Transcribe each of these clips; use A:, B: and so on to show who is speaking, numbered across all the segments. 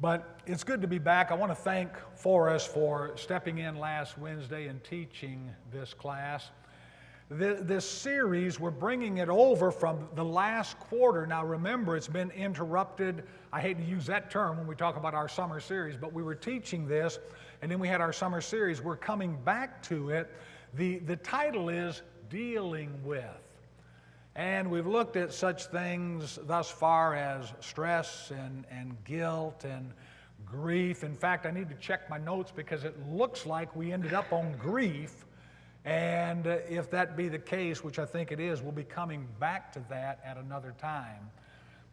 A: But it's good to be back. I want to thank Forrest for stepping in last Wednesday and teaching this class. This series, we're bringing it over from the last quarter. Now remember, it's been interrupted. I hate to use that term when we talk about our summer series, but we were teaching this, and then we had our summer series. We're coming back to it. The title is Dealing With. And we've looked at such things thus far as stress and guilt and grief. In fact, I need to check my notes because it looks like we ended up on grief. And if that be the case, which I think it is, we'll be coming back to that at another time.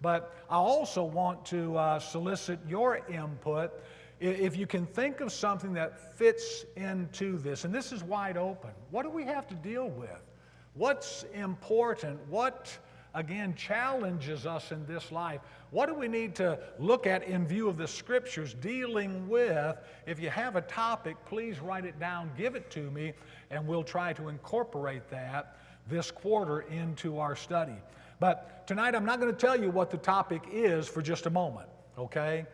A: But I also want to solicit your input. If you can think of something that fits into this, and this is wide open, what do we have to deal with? What's important? What, again, challenges us in this life? What do we need to look at in view of the Scriptures dealing with? If you have a topic, please write it down, give it to me, and we'll try to incorporate that this quarter into our study. But tonight I'm not going to tell you what the topic is for just a moment, okay?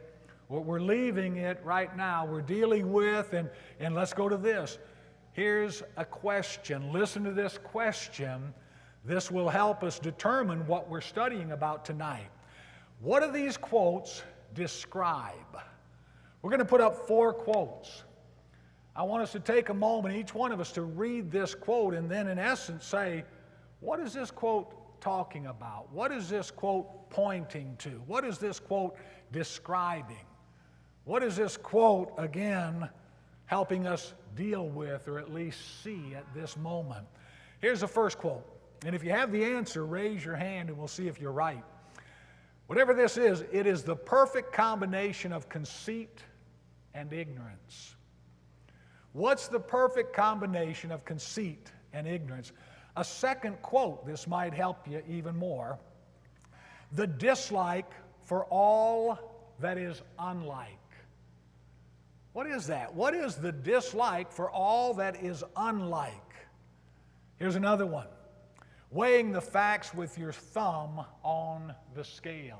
A: We're leaving it right now. We're dealing with, and let's go to this. Here's a question. Listen to this question. This will help us determine what we're studying about tonight. What do these quotes describe? We're going to put up 4 quotes. I want us to take a moment, each one of us, to read this quote and then in essence say, what is this quote talking about? What is this quote pointing to? What is this quote describing? What is this quote, again, helping us deal with or at least see at this moment? Here's the first quote. And if you have the answer, raise your hand and we'll see if you're right. Whatever this is, it is the perfect combination of conceit and ignorance. What's the perfect combination of conceit and ignorance? A second quote, this might help you even more. The dislike for all that is unlike. What is that? What is the dislike for all that is unlike? Here's another one. Weighing the facts with your thumb on the scales.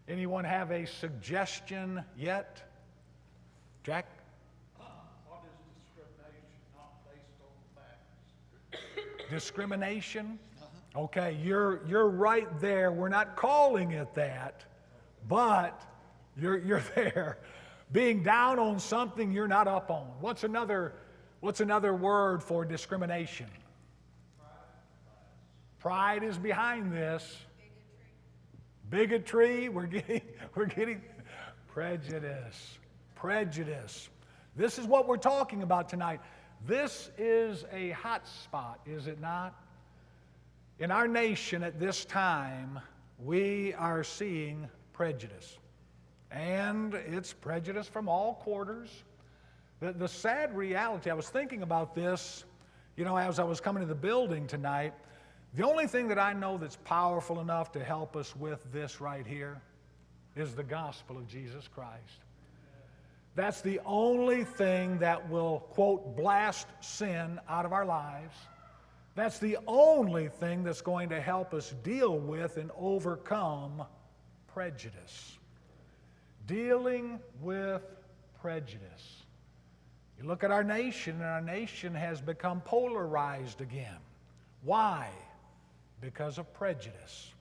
A: Anyone have a suggestion yet? Jack?
B: What is discrimination not based on facts?
A: Discrimination? Okay, you're right there. We're not calling it that, but you're there. Being down on something you're not up on. What's another word for discrimination? Pride is behind this. Bigotry. We're getting prejudice. Prejudice. This is what we're talking about tonight. This is a hot spot, is it not? In our nation at this time, we are seeing prejudice. And it's prejudice from all quarters. The sad reality, I was thinking about this, as I was coming to the building tonight. The only thing that I know that's powerful enough to help us with this right here is the gospel of Jesus Christ. That's the only thing that will, quote, blast sin out of our lives. That's the only thing that's going to help us deal with and overcome prejudice. Dealing with prejudice. You look at our nation, and our nation has become polarized again. Why? Because of prejudice.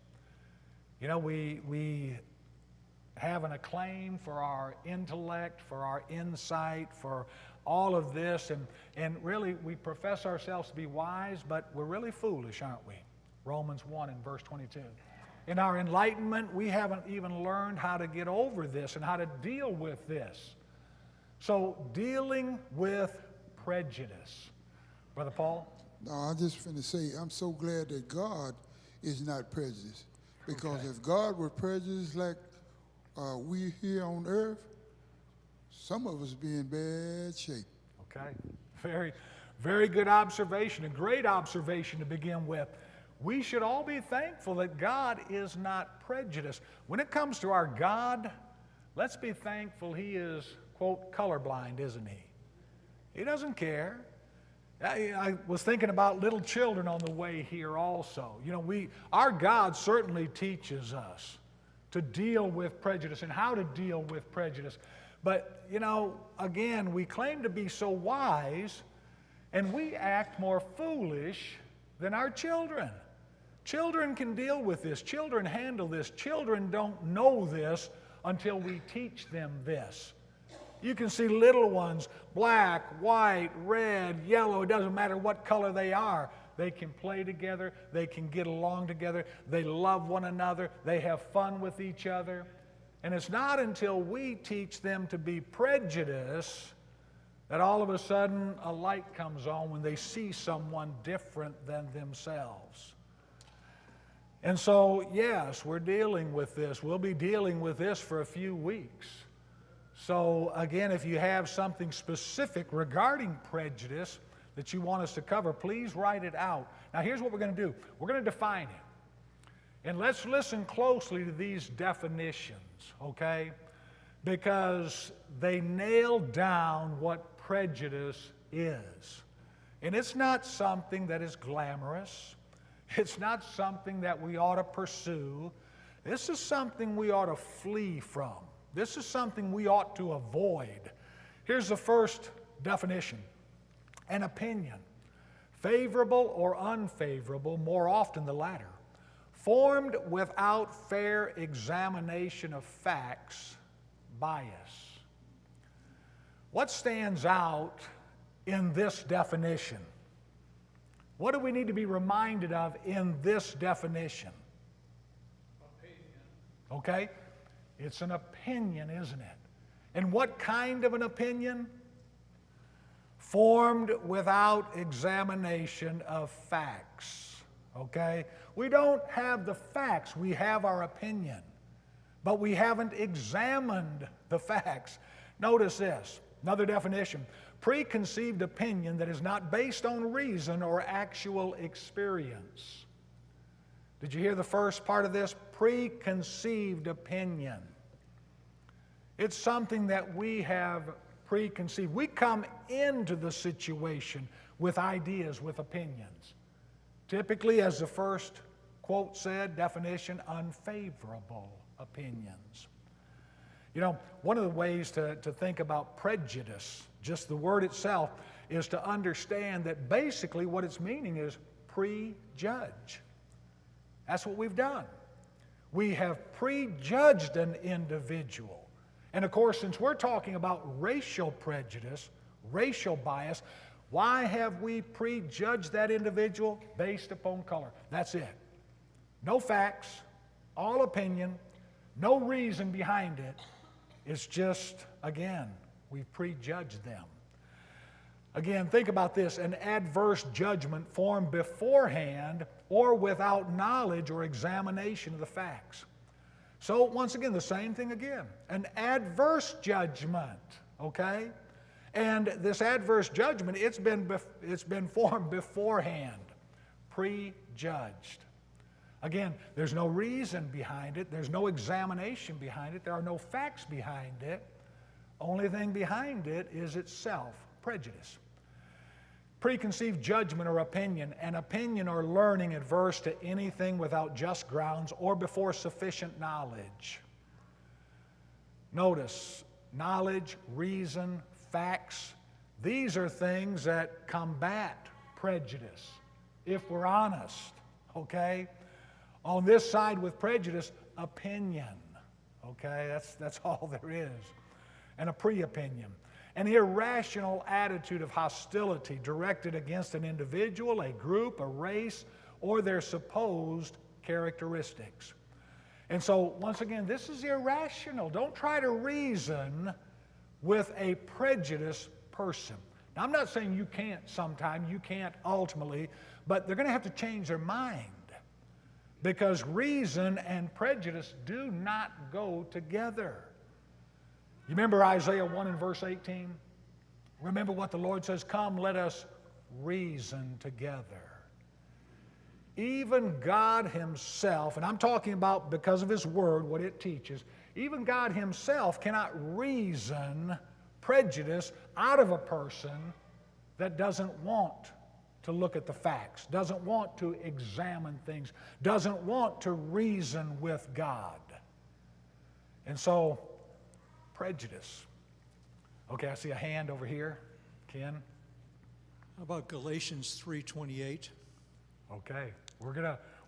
A: We have an acclaim for our intellect, for our insight, for all of this, and really we profess ourselves to be wise, but we're really foolish, aren't we? Romans 1 and verse 22. In our enlightenment, we haven't even learned how to get over this and how to deal with this. So, dealing with prejudice. Brother Paul?
C: No, I'm just finna say, I'm so glad that God is not prejudiced. Because if God were prejudiced like we here on earth, some of us be in bad shape.
A: Okay. Very, very good observation. A great observation to begin with. We should all be thankful that God is not prejudiced. When it comes to our God, let's be thankful He is, quote, colorblind, isn't He? He doesn't care. I was thinking about little children on the way here also. Our God certainly teaches us to deal with prejudice and how to deal with prejudice. But, you know, again, we claim to be so wise, and we act more foolish than our children. Children can deal with this. Children handle this. Children don't know this until we teach them this. You can see little ones, black, white, red, yellow, it doesn't matter what color they are. They can play together. They can get along together. They love one another. They have fun with each other. And it's not until we teach them to be prejudiced that all of a sudden a light comes on when they see someone different than themselves. And so, yes, we're dealing with this. We'll be dealing with this for a few weeks. So, again, if you have something specific regarding prejudice that you want us to cover, please write it out. Now, here's what we're going to do. We're going to define it. And let's listen closely to these definitions, okay? Because they nail down what prejudice is. And it's not something that is glamorous. It's not something that we ought to pursue. This is something we ought to flee from. This is something we ought to avoid. Here's the first definition. An opinion, favorable or unfavorable, more often the latter, formed without fair examination of facts, bias. What stands out in this definition? What do we need to be reminded of in this definition?
B: Opinion.
A: Okay? It's an opinion, isn't it? And what kind of an opinion? Formed without examination of facts. Okay? We don't have the facts. We have our opinion. But we haven't examined the facts. Notice this. Another definition. Preconceived opinion that is not based on reason or actual experience. Did you hear the first part of this? Preconceived opinion. It's something that we have preconceived. We come into the situation with ideas, with opinions. Typically, as the first quote said, definition, unfavorable opinions. You know, one of the ways to think about prejudice, just the word itself, is to understand that basically what its meaning is prejudge. That's what we've done. We have prejudged an individual. And of course, since we're talking about racial prejudice, racial bias, why have we prejudged that individual? Based upon color. That's it. No facts, all opinion, no reason behind it. It's just, again, we've prejudged them. Again, think about this, an adverse judgment formed beforehand or without knowledge or examination of the facts. So, once again, the same thing again, an adverse judgment, okay? And this adverse judgment, it's been formed beforehand, prejudged. Again, there's no reason behind it. There's no examination behind it. There are no facts behind it. Only thing behind it is itself, prejudice. Preconceived judgment or opinion, an opinion or learning adverse to anything without just grounds or before sufficient knowledge. Notice, knowledge, reason, facts, these are things that combat prejudice, if we're honest, okay? On this side with prejudice, opinion, okay? That's all there is. And a pre-opinion. An irrational attitude of hostility directed against an individual, a group, a race, or their supposed characteristics. And so, once again, this is irrational. Don't try to reason with a prejudiced person. Now, I'm not saying you can't sometime, you can't ultimately, but they're going to have to change their mind. Because reason and prejudice do not go together. You remember Isaiah 1 and verse 18? Remember what the Lord says, come, let us reason together. Even God himself, and I'm talking about because of his word, what it teaches, even God himself cannot reason prejudice out of a person that doesn't want to look at the facts, doesn't want to examine things, doesn't want to reason with God. And so, prejudice. Okay, I see a hand over here. Ken?
B: How about Galatians 3:28?
A: Okay,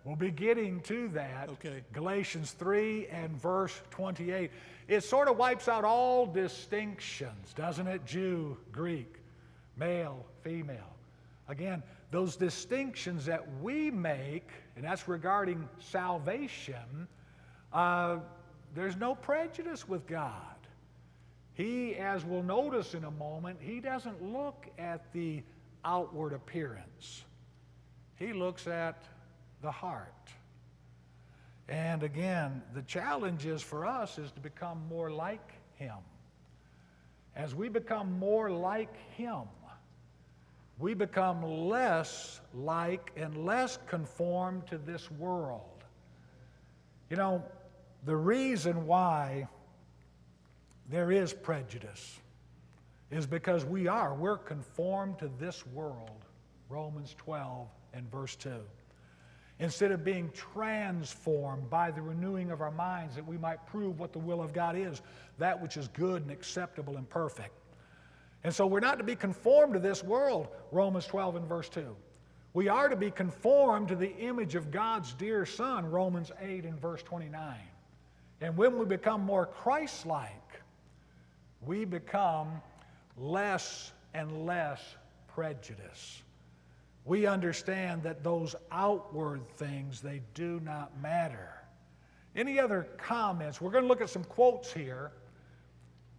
A: we'll be getting to that.
B: Okay.
A: Galatians 3 and verse 28. It sort of wipes out all distinctions, doesn't it? Jew, Greek, male, female. Again, those distinctions that we make, and that's regarding salvation, there's no prejudice with God. He, as we'll notice in a moment, he doesn't look at the outward appearance. He looks at the heart. And again, the challenge is for us is to become more like him. As we become more like him, we become less like and less conformed to this world. You know, the reason why there is prejudice is because we're conformed to this world. Romans 12 and verse 2. Instead of being transformed by the renewing of our minds that we might prove what the will of God is, that which is good and acceptable and perfect. And so we're not to be conformed to this world, Romans 12 and verse 2. We are to be conformed to the image of God's dear Son, Romans 8 and verse 29. And when we become more Christ-like, we become less and less prejudiced. We understand that those outward things, they do not matter. Any other comments? We're going to look at some quotes here.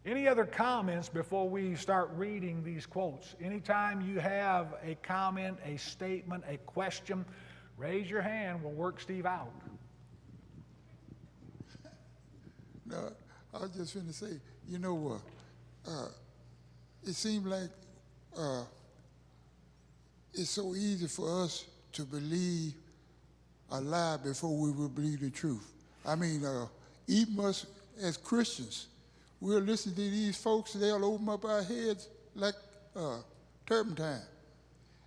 A: Any other comments before we start reading these quotes? Anytime you have a comment, a statement, a question, raise your hand. We'll work Steve out.
C: No, I was just going to say, you know what? It seems like it's so easy for us to believe a lie before we will believe the truth. I mean, even us as Christians, we'll listen to these folks, they'll open up our heads like turpentine.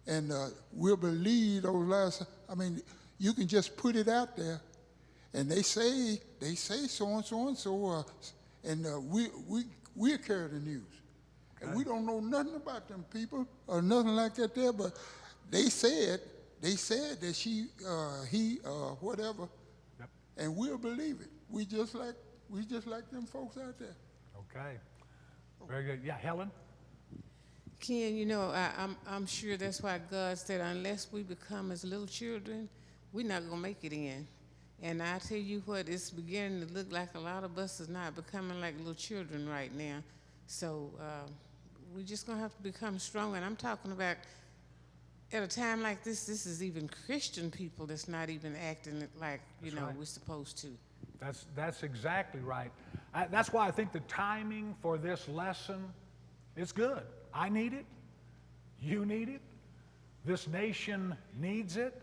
C: And we'll believe those lies. I mean, you can just put it out there, and they say so and so and so, and we'll carry the news. And we don't know nothing about them people or nothing like that there, but they said that he, whatever,
A: Yep.
C: and we'll believe it. We just like them folks out there.
A: Okay. Very good. Yeah, Helen?
D: Ken, you know, I'm sure that's why God said, unless we become as little children, we're not going to make it in. And I tell you what, it's beginning to look like a lot of us is not becoming like little children right now. So we're just going to have to become strong. And I'm talking about at a time like this is even Christian people that's not even acting like,
A: That's right.
D: we're supposed to.
A: That's exactly right. That's why I think the timing for this lesson is good. I need it. You need it. This nation needs it.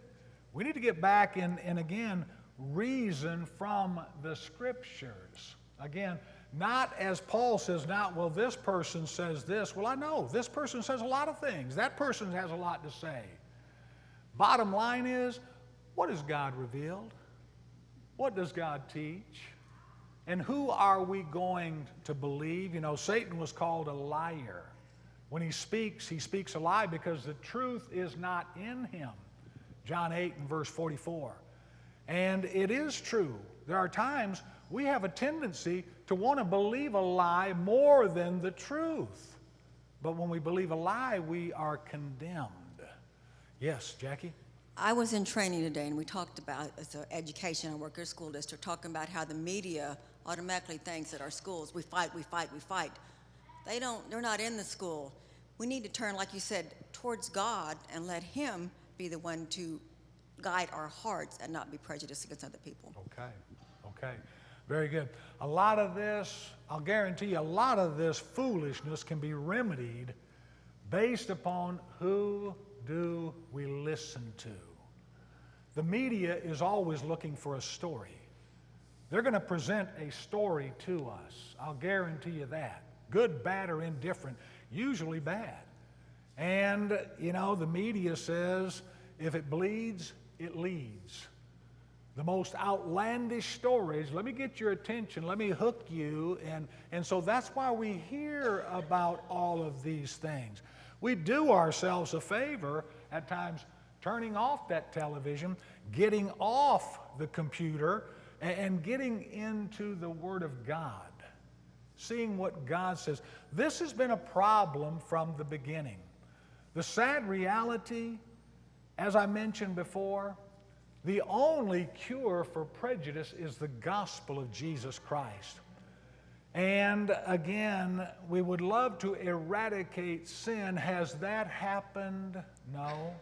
A: We need to get back and again, reason from the Scriptures. Again, not as Paul says, not, well, this person says this. Well, I know this person says a lot of things. That person has a lot to say. Bottom line is, what has God revealed? What does God teach? And who are we going to believe? You know, Satan was called a liar. When he speaks a lie because the truth is not in him. John 8 and verse 44. And it is true. There are times we have a tendency to want to believe a lie more than the truth. But when we believe a lie, we are condemned. Yes, Jackie?
E: I was in training today, and we talked about, as an education, I work at a school district, talking about how the media automatically thinks that our schools, we fight. They're not in the school. We need to turn, like you said, towards God and let Him be the one to guide our hearts and not be prejudiced against other people.
A: Okay. Very good. A lot of this, I'll guarantee you, a lot of this foolishness can be remedied based upon who do we listen to. The media is always looking for a story. They're going to present a story to us. I'll guarantee you that. Good, bad, or indifferent. Usually bad. And, you know, the media says if it bleeds, it leads. the most outlandish stories. Let me get your attention. Let me hook you. And so that's why we hear about all of these things. We do ourselves a favor at times turning off that television, getting off the computer, and getting into the Word of God, seeing what God says. This has been a problem from the beginning. The sad reality, as I mentioned before, the only cure for prejudice is the gospel of Jesus Christ. And again, we would love to eradicate sin. Has that happened? No,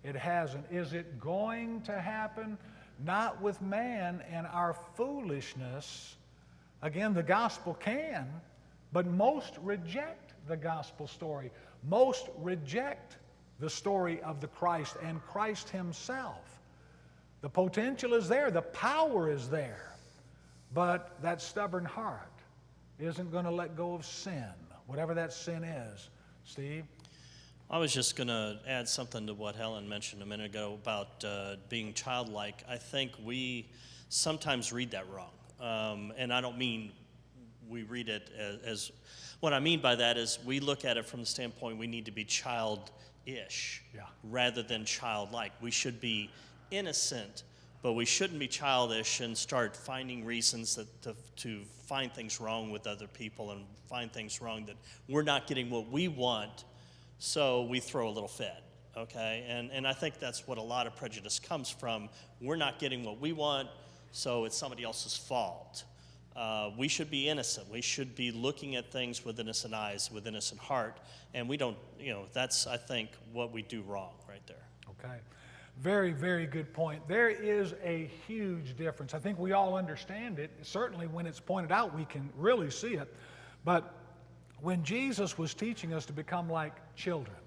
A: it hasn't. Is it going to happen? Not with man and our foolishness. Again, the gospel can, but most reject the gospel story. Most reject the story of the Christ and Christ himself. The potential is there, the power is there, but that stubborn heart isn't going to let go of sin, whatever that sin is. Steve?
F: I was just going to add something to what Helen mentioned a minute ago about being childlike. I think we sometimes read that wrong. And I don't mean we read it as what I mean by that is we look at it from the standpoint we need to be childish rather than childlike. We should be innocent, but we shouldn't be childish and start finding reasons to find things wrong with other people and find things wrong that we're not getting what we want, so we throw a little fit, okay? And I think that's what a lot of prejudice comes from. We're not getting what we want, so it's somebody else's fault. We should be innocent. We should be looking at things with innocent eyes, with innocent heart, and we don't, that's, I think, what we do wrong right there.
A: Okay. Very, very good point. There is a huge difference. I think we all understand it. Certainly when it's pointed out, we can really see it. But when Jesus was teaching us to become like children,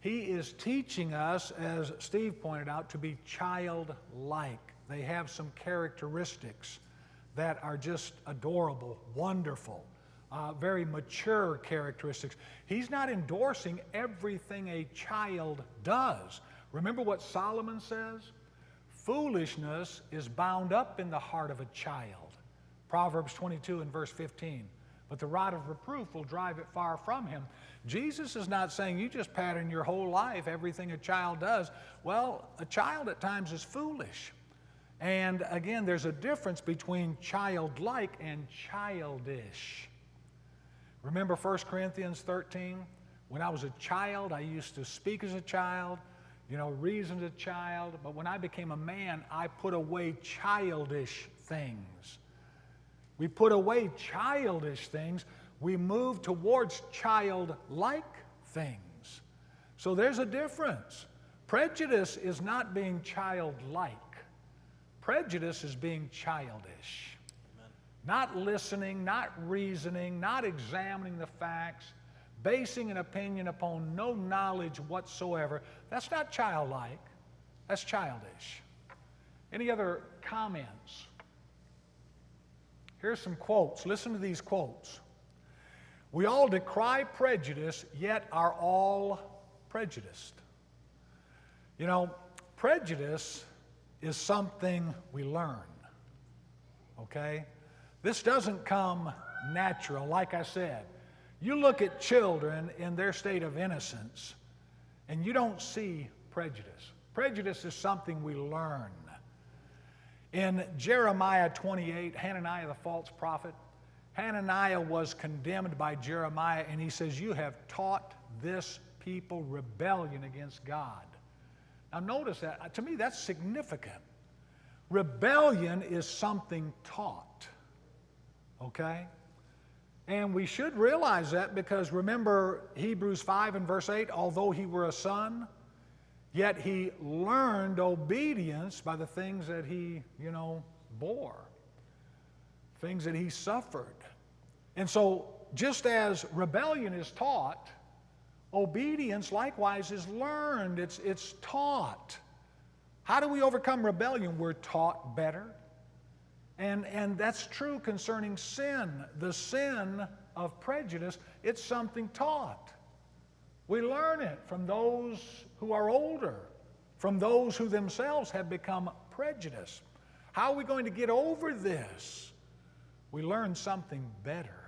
A: he is teaching us, as Steve pointed out, to be childlike. They have some characteristics that are just adorable, wonderful, very mature characteristics. He's not endorsing everything a child does. Remember what Solomon says? Foolishness is bound up in the heart of a child. Proverbs 22 and verse 15. But the rod of reproof will drive it far from him. Jesus is not saying you just pattern your whole life everything a child does. Well, a child at times is foolish. And again, there's a difference between childlike and childish. Remember 1 Corinthians 13? When I was a child, I used to speak as a child, reason as a child. But when I became a man, I put away childish things. We put away childish things. We move towards childlike things. So there's a difference. Prejudice is not being childlike. Prejudice is being childish. Amen. Not listening, not reasoning, not examining the facts, basing an opinion upon no knowledge whatsoever. That's not childlike. That's childish. Any other comments? Here's some quotes. Listen to these quotes. We all decry prejudice, yet are all prejudiced. Prejudice is something we learn, okay? This doesn't come natural. Like I said, you look at children in their state of innocence, and you don't see prejudice. Prejudice is something we learn. In Jeremiah 28, Hananiah the false prophet, Hananiah was condemned by Jeremiah, and he says, "You have taught this people rebellion against God." Now notice that. To me, that's significant. Rebellion is something taught, okay? And we should realize that because remember Hebrews 5 and verse 8, although he were a son, yet he learned obedience by the things that he, bore, things that he suffered. And so just as rebellion is taught, obedience likewise is learned. It's taught. How do we overcome rebellion? We're taught better. And that's true concerning sin. The sin of prejudice, it's something taught. We learn it from those who are older, from those who themselves have become prejudice. How are we going to get over this? We learn something better.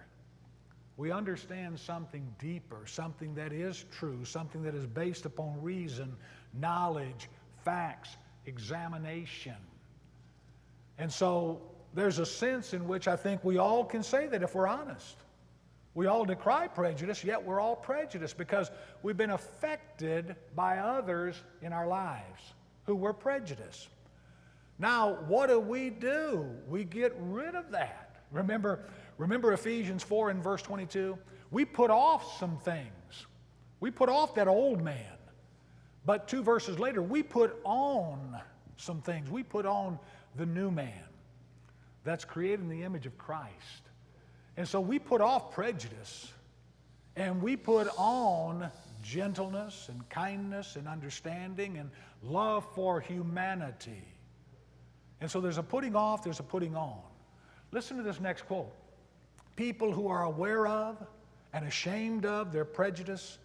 A: We understand something deeper, something that is true, something that is based upon reason, knowledge, facts, examination. And so there's a sense in which I think we all can say that if we're honest. We all decry prejudice, yet we're all prejudiced because we've been affected by others in our lives who were prejudiced. Now, what do? We get rid of that. Remember Ephesians 4 and verse 22? We put off some things. We put off that old man. But 2 verses later, we put on some things. We put on the new man that's created in the image of Christ. And so we put off prejudice and we put on gentleness and kindness and understanding and love for humanity. And so there's a putting off, there's a putting on. Listen to this next quote. People who are aware of and ashamed of their prejudice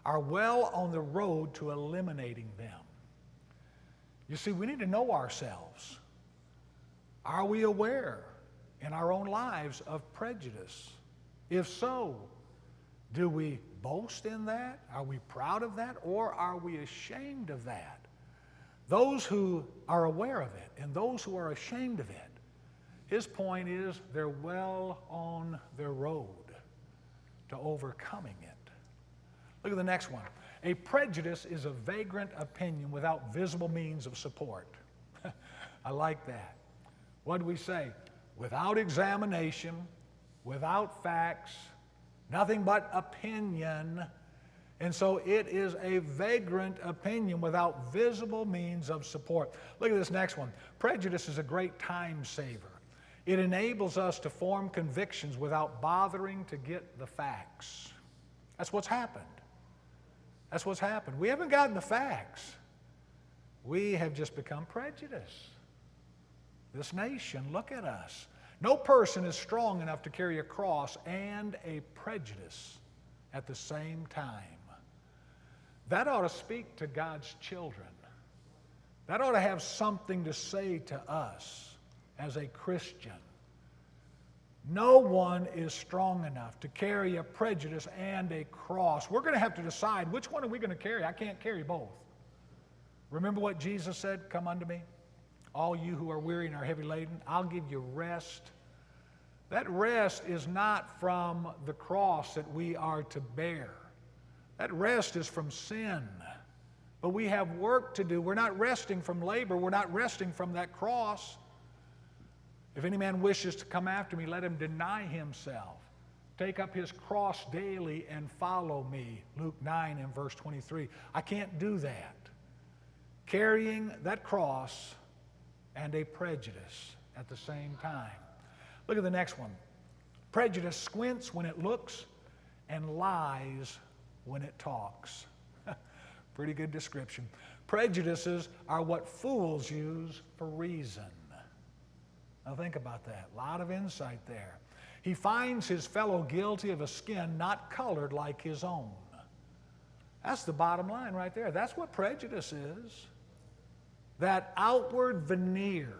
A: are well on the road to eliminating them. You see, we need to know ourselves. Are we aware in our own lives of prejudice? If so, do we boast in that? Are we proud of that? Or are we ashamed of that? Those who are aware of it and those who are ashamed of it, his point is they're well on their road to overcoming it. Look at the next one. A prejudice is a vagrant opinion without visible means of support. I like that. What do we say? Without examination, without facts, nothing but opinion. And so it is a vagrant opinion without visible means of support. Look at this next one. Prejudice is a great time saver. It enables us to form convictions without bothering to get the facts. That's what's happened. That's what's happened. We haven't gotten the facts. We have just become prejudiced. This nation, look at us. No person is strong enough to carry a cross and a prejudice at the same time. That ought to speak to God's children. That ought to have something to say to us as a Christian. No one is strong enough to carry a prejudice and a cross. We're going to have to decide which one are we going to carry. I can't carry both. Remember what Jesus said? Come unto me, all you who are weary and are heavy laden. I'll give you rest. That rest is not from the cross that we are to bear. That rest is from sin. But we have work to do. We're not resting from labor. We're not resting from that cross. If any man wishes to come after me, let him deny himself. Take up his cross daily and follow me. Luke 9 and verse 23. I can't do that. Carrying that cross and a prejudice at the same time. Look at the next one. Prejudice squints when it looks and lies when it talks. Pretty good description. Prejudices are what fools use for reason. Now think about that. A lot of insight there. He finds his fellow guilty of a skin not colored like his own. That's the bottom line right there. That's what prejudice is. That outward veneer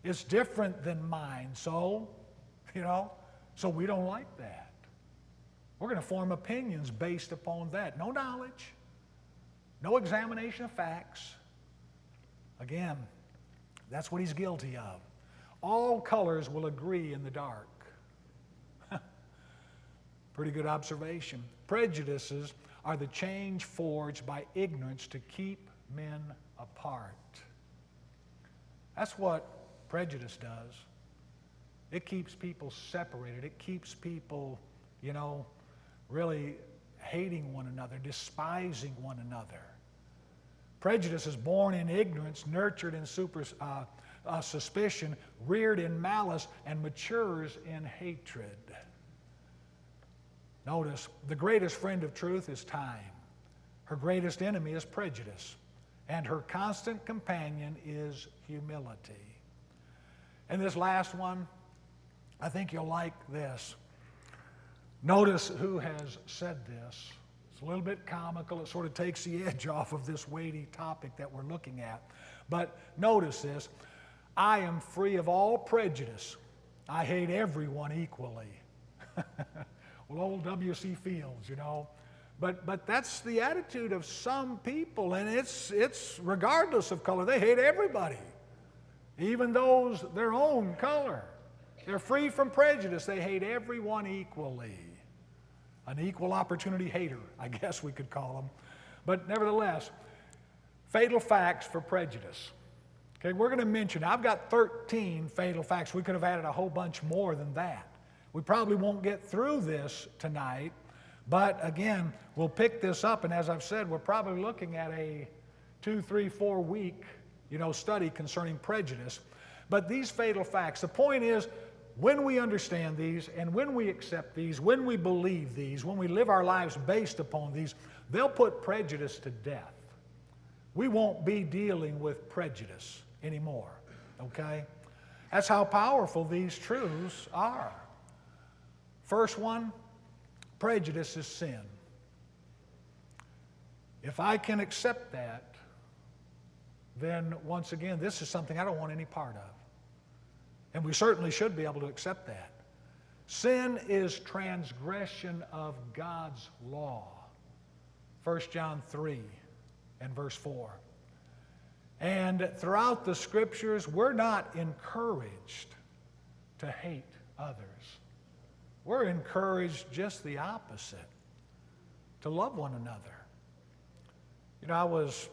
A: is different than mine. So we don't like that. We're going to form opinions based upon that. No knowledge, no examination of facts. Again, that's what he's guilty of. All colors will agree in the dark. Pretty good observation. Prejudices are the change forged by ignorance to keep men apart. That's what prejudice does. It keeps people separated. It keeps people, really hating one another, despising one another. Prejudice is born in ignorance, nurtured in suspicion, reared in malice, and matures in hatred. Notice, the greatest friend of truth is time. Her greatest enemy is prejudice. And her constant companion is humility. And this last one, I think you'll like this. Notice who has said this. It's a little bit comical. It sort of takes the edge off of this weighty topic that we're looking at. But notice this, I am free of all prejudice. I hate everyone equally. Well, old W.C. Fields, you know. But that's the attitude of some people, and it's regardless of color. They hate everybody, even those their own color. They're free from prejudice. They hate everyone equally. An equal opportunity hater, I guess we could call them. But nevertheless, fatal facts for prejudice. Okay, we're going to mention, I've got 13 fatal facts. We could have added a whole bunch more than that. We probably won't get through this tonight, but again, we'll pick this up, and as I've said, we're probably looking at a 2, 3, 4 week, study concerning prejudice. But these fatal facts, the point is, when we understand these, and when we accept these, when we believe these, when we live our lives based upon these, they'll put prejudice to death. We won't be dealing with prejudice anymore, okay? That's how powerful these truths are. First one, prejudice is sin. If I can accept that, then once again, this is something I don't want any part of. And we certainly should be able to accept that. Sin is transgression of God's law. 1 John 3 and verse 4. And throughout the scriptures, we're not encouraged to hate others. We're encouraged just the opposite, to love one another. I was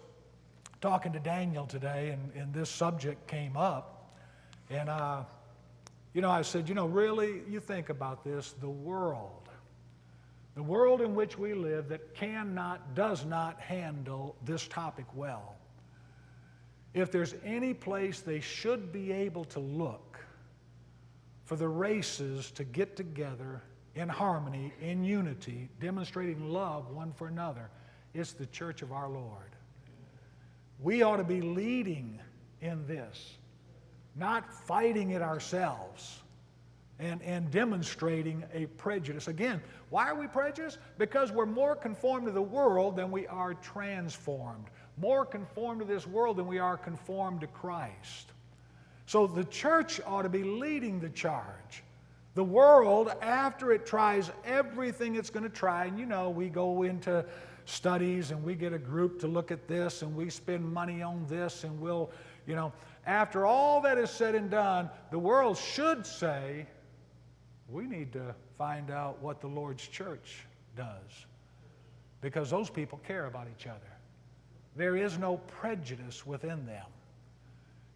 A: talking to Daniel today, and this subject came up. And, I said, really, you think about this, the world in which we live that does not handle this topic well. If there's any place they should be able to look for the races to get together in harmony, in unity, demonstrating love one for another, it's the church of our Lord. We ought to be leading in this, not fighting it ourselves and demonstrating a prejudice. Again, why are we prejudiced? Because we're more conformed to the world than we are transformed. More conformed to this world than we are conformed to Christ. So the church ought to be leading the charge. The world, after it tries everything it's going to try, and we go into studies and we get a group to look at this and we spend money on this and we'll, after all that is said and done, the world should say, we need to find out what the Lord's church does, because those people care about each other. There is no prejudice within them.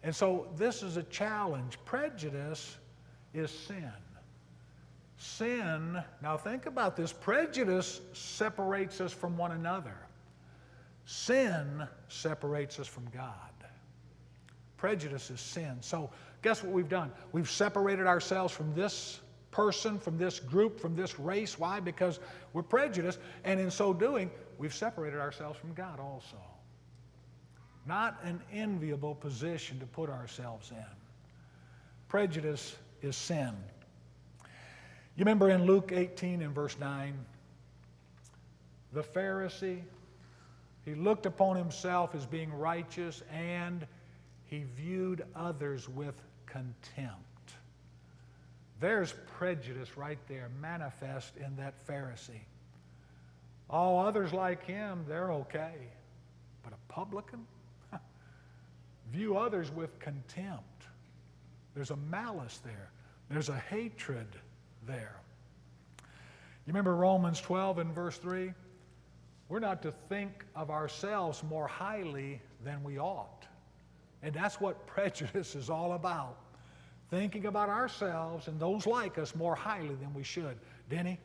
A: And so this is a challenge. Prejudice is sin. Sin, now think about this, prejudice separates us from one another. Sin separates us from God. Prejudice is sin. So guess what we've done? We've separated ourselves from this person, from this group, from this race. Why? Because we're prejudiced, and in so doing, we've separated ourselves from God also. Not an enviable position to put ourselves in. Prejudice is sin. You remember in Luke 18 and verse 9, the Pharisee, he looked upon himself as being righteous and he viewed others with contempt. There's prejudice right there, manifest in that Pharisee. All others like him, they're okay. But a publican? View others with contempt. There's a malice there. There's a hatred there. You remember Romans 12 and verse 3? We're not to think of ourselves more highly than we ought. And that's what prejudice is all about. Thinking about ourselves and those like us more highly than we should. Denny?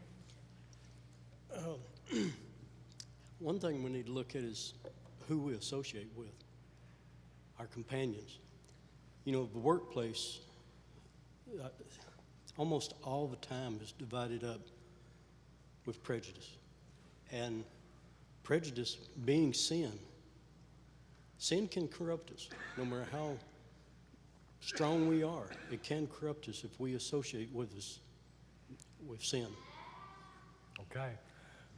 G: One thing we need to look at is who we associate with, our companions. The workplace, almost all the time is divided up with prejudice. And prejudice being sin, sin can corrupt us. No matter how strong we are, it can corrupt us if we associate with sin.
A: Okay.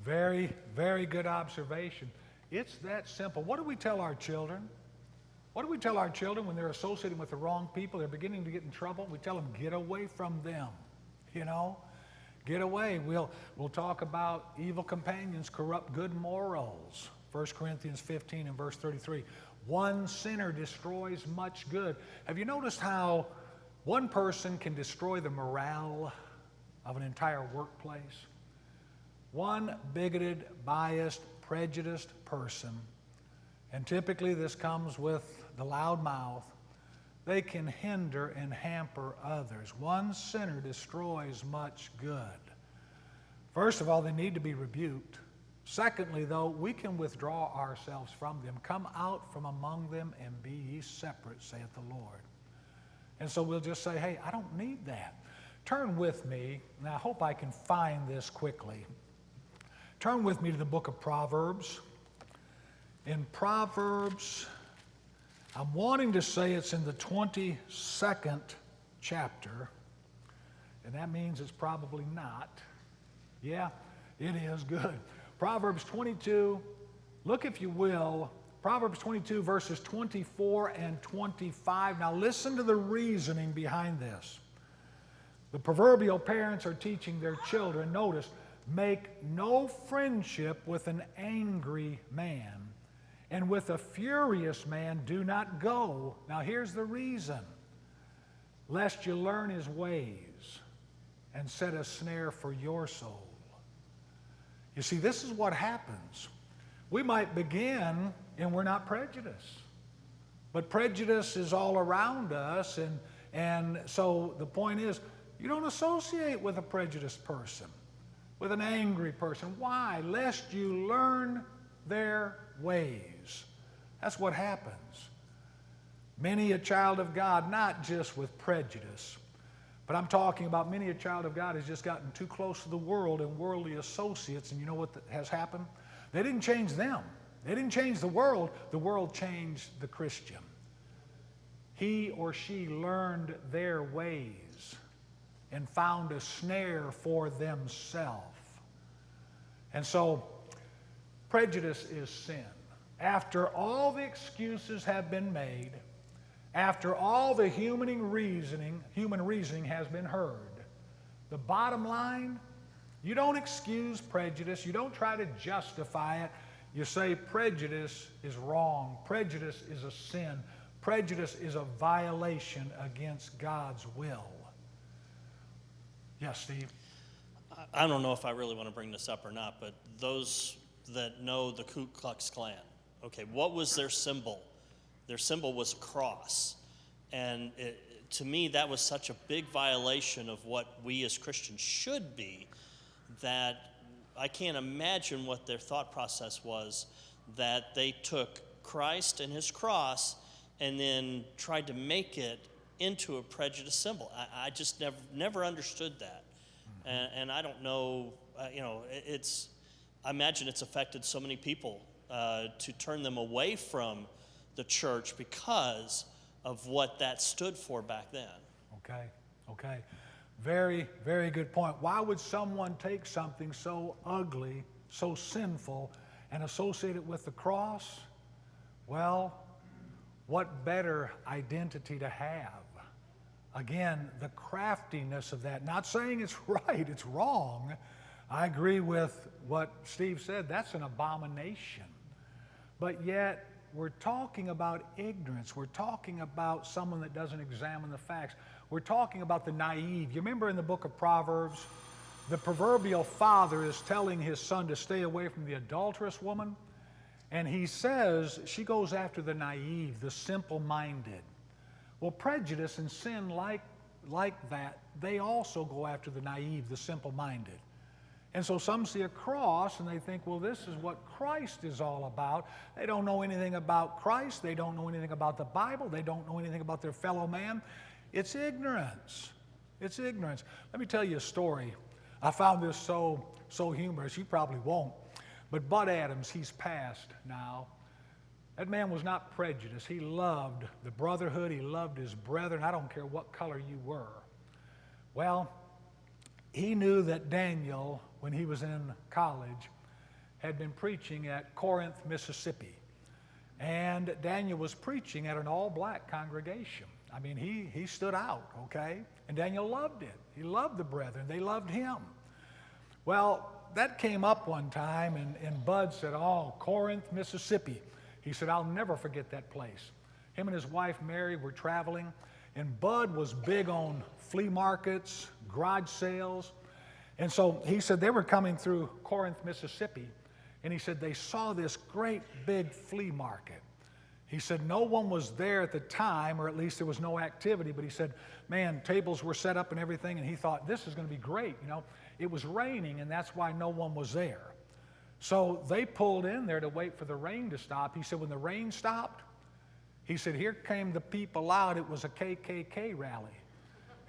A: Very, very good observation. It's that simple. What do we tell our children? What do we tell our children when they're associating with the wrong people? They're beginning to get in trouble. We tell them, get away from them, you know? Get away. We'll talk about evil companions corrupt good morals. 1 Corinthians 15 and verse 33. One sinner destroys much good. Have you noticed how one person can destroy the morale of an entire workplace? One bigoted, biased, prejudiced person, and typically this comes with the loud mouth, they can hinder and hamper others. One sinner destroys much good. First of all, they need to be rebuked. Secondly, though, we can withdraw ourselves from them. Come out from among them and be ye separate, saith the Lord. And so we'll just say, hey, I don't need that. Turn with me, and I hope I can find this quickly. Turn with me to the book of Proverbs. In Proverbs, I'm wanting to say it's in the 22nd chapter, and that means it's probably not. Yeah, it is good. Proverbs 22, look if you will, Proverbs 22 verses 24 and 25. Now listen to the reasoning behind this. The proverbial parents are teaching their children, notice, make no friendship with an angry man, and with a furious man do not go. Now here's the reason. Lest you learn his ways and set a snare for your soul. You see, this is what happens. We might begin and we're not prejudiced. But prejudice is all around us, and so the point is, you don't associate with a prejudiced person, with an angry person. Why? Lest you learn their ways. That's what happens. Many a child of God, not just with prejudice, but I'm talking about many a child of God has just gotten too close to the world and worldly associates, and you know what has happened? They didn't change them. They didn't change the world changed the Christian. He or she learned their ways and found a snare for themselves. And so, prejudice is sin. After all the excuses have been made, after all the human reasoning has been heard, the bottom line, you don't excuse prejudice. You don't try to justify it. You say prejudice is wrong. Prejudice is a sin. Prejudice is a violation against God's will. Yes, Steve?
F: I don't know if I really want to bring this up or not, but those that know the Ku Klux Klan, okay, what was their symbol? Their symbol was a cross. And to me, that was such a big violation of what we as Christians should be, that I can't imagine what their thought process was, that they took Christ and his cross and then tried to make it into a prejudice symbol. I just never understood that. And I don't know, I imagine it's affected so many people to turn them away from the church because of what that stood for back then.
A: Okay. Very, very good point. Why would someone take something so ugly, so sinful, and associate it with the cross? Well, what better identity to have? Again, the craftiness of that. Not saying it's right, it's wrong. I agree with what Steve said. That's an abomination. But yet, we're talking about ignorance. We're talking about someone that doesn't examine the facts. We're talking about the naive. You remember in the book of Proverbs, the proverbial father is telling his son to stay away from the adulterous woman. And he says she goes after the naive, the simple-minded. Well, prejudice and sin like that, they also go after the naive, the simple-minded. And so some see a cross and they think, well, this is what Christ is all about. They don't know anything about Christ. They don't know anything about the Bible. They don't know anything about their fellow man. It's ignorance. It's ignorance. Let me tell you a story. I found this so humorous. You probably won't. But Bud Adams, he's passed now. That man was not prejudiced. He loved the brotherhood. He loved his brethren. I don't care what color you were. Well, he knew that Daniel, when he was in college, had been preaching at Corinth, Mississippi. and Daniel was preaching at an all-black congregation. I mean, he stood out, okay? And Daniel loved it. He loved the brethren. They loved him. Well, that came up one time, and Bud said, oh, Corinth, Mississippi. He said, I'll never forget that place. Him and his wife, Mary, were traveling, and Bud was big on flea markets, garage sales. And so he said they were coming through Corinth, Mississippi, and he said they saw this great big flea market. He said no one was there at the time, or at least there was no activity, but he said, man, tables were set up and everything, and he thought, this is going to be great. You know, it was raining, and that's why no one was there. So they pulled in there to wait for the rain to stop. He said when the rain stopped, he said, here came the people out. It was a KKK rally.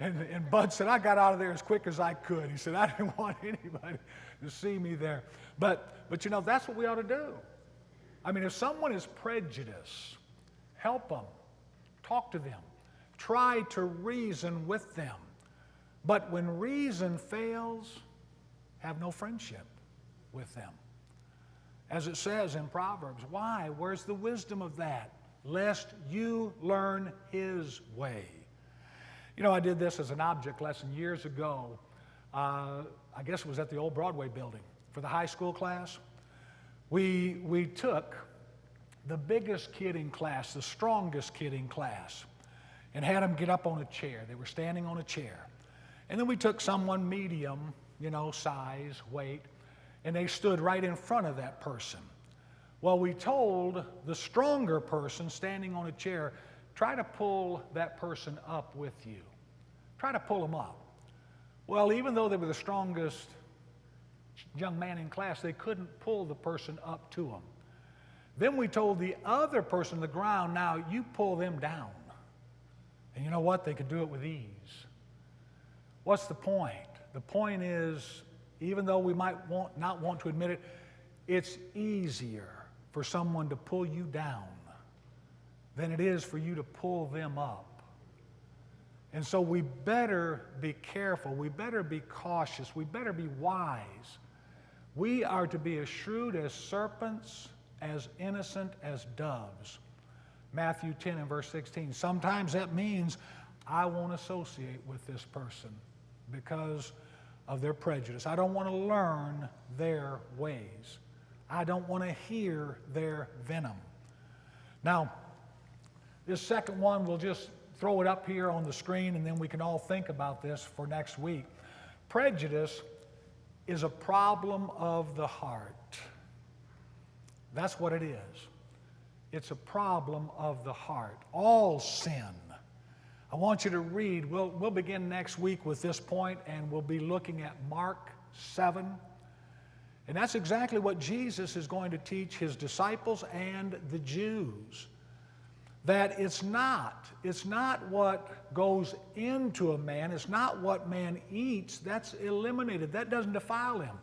A: And Bud said, I got out of there as quick as I could. He said, I didn't want anybody to see me there. But you know, that's what we ought to do. I mean, if someone is prejudiced, help them, talk to them, try to reason with them. But when reason fails, have no friendship with them. As it says in Proverbs, why? Where's the wisdom of that? Lest you learn his way. You know, I did this as an object lesson years ago. I guess it was at the old Broadway building for the high school class. We took the biggest kid in class, the strongest kid in class, and had him get up on a chair. They were standing on a chair. And then we took someone medium, you know, size, weight, and they stood right in front of that person. Well, we told the stronger person standing on a chair, try to pull that person up with you. Try to pull them up. Well, even though they were the strongest young man in class, they couldn't pull the person up to them. Then we told the other person on the ground, now you pull them down. And you know what? They could do it with ease. What's the point? The point is, even though we might not want to admit it, it's easier for someone to pull you down than it is for you to pull them up. And so we better be careful. We better be cautious. We better be wise. We are to be as shrewd as serpents, as innocent as doves. Matthew 10 and verse 16. Sometimes that means I won't associate with this person because of their prejudice. I don't want to learn their ways. I don't want to hear their venom. Now, this second one, we'll just throw it up here on the screen and then we can all think about this for next week. Prejudice is a problem of the heart. That's what it is. It's a problem of the heart. All sin. I want you to read. We'll begin next week with this point, and we'll be looking at Mark 7. And that's exactly what Jesus is going to teach his disciples and the Jews. That it's not what goes into a man, it's not what man eats, that's eliminated. That doesn't defile him.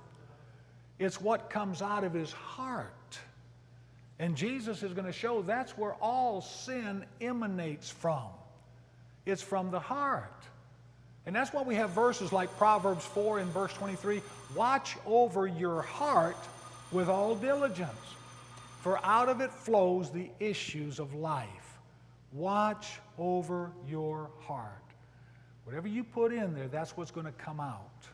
A: It's what comes out of his heart. And Jesus is going to show that's where all sin emanates from. It's from the heart. And that's why we have verses like Proverbs 4 and verse 23, watch over your heart with all diligence, for out of it flows the issues of life. Watch over your heart. Whatever you put in there, that's what's going to come out.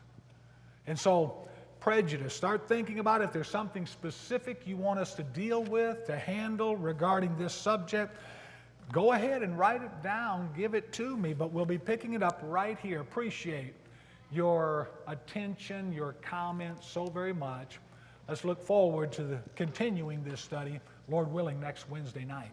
A: And so, prejudice, start thinking about if there's something specific you want us to deal with, to handle regarding this subject. Go ahead and write it down, give it to me, but we'll be picking it up right here. Appreciate your attention, your comments so very much. Let's look forward to continuing this study, Lord willing, next Wednesday night.